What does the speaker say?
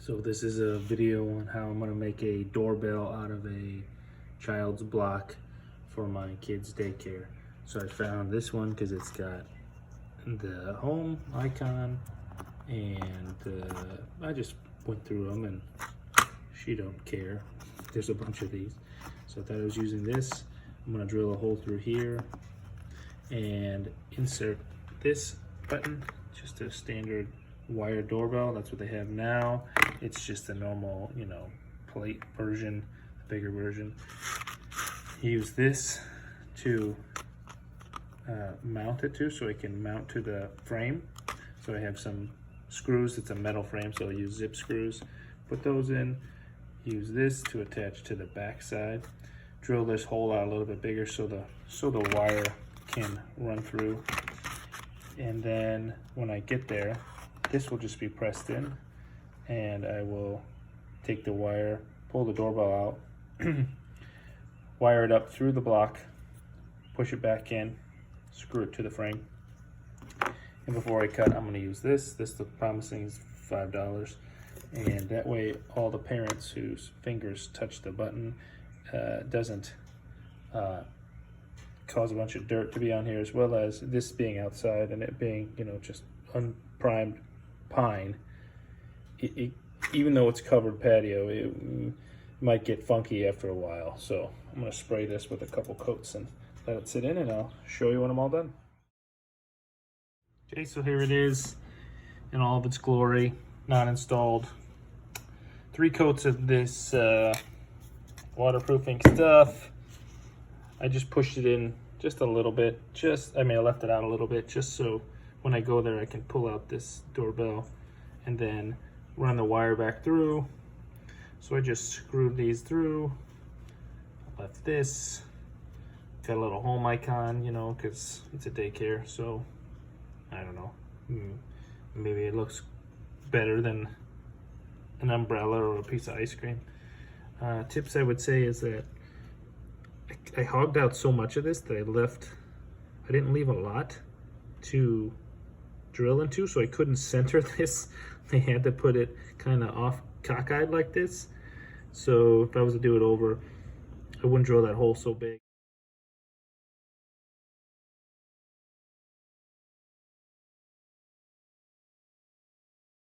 So this is a video on how I'm going to make a doorbell out of a child's block for my kids' daycare. So I found this one because it's got the home icon, and I just went through them, and she don't care. There's a bunch of these. So I thought I was using this. I'm going to drill a hole through here and insert this button, just a standard wire doorbell. That's what they have now. It's just a normal, plate version, a bigger version. Use this to mount it to, so it can mount to the frame. So I have some screws. It's a metal frame, so I'll use zip screws. Put those in. Use this to attach to the back side. Drill this hole out a little bit bigger so the wire can run through. And then when I get there, this will just be pressed in, and I will take the wire, pull the doorbell out, wire it up through the block, push it back in, screw it to the frame. And before I cut, I'm going to use this. This, the promising, is $5. And that way all the parents whose fingers touch the button doesn't cause a bunch of dirt to be on here, as well as this being outside and it being, just unprimed pine. Even though it's covered patio, it might get funky after a while. So I'm going to spray this with a couple coats and let it sit in, and I'll show you when I'm all done. Okay, so here it is in all of its glory, not installed. 3 coats of this waterproofing stuff. I just pushed it in just a little bit. I left it out a little bit just so when I go there I can pull out this doorbell and then run the wire back through. So I just screwed these through, left this, got a little home icon, because it's a daycare, so I don't know, maybe it looks better than an umbrella or a piece of ice cream. Tips I would say is that I hogged out so much of this that I didn't leave a lot to drill into, so I couldn't center this. I had to put it kind of off cockeyed like this. So if I was to do it over, I wouldn't drill that hole so big.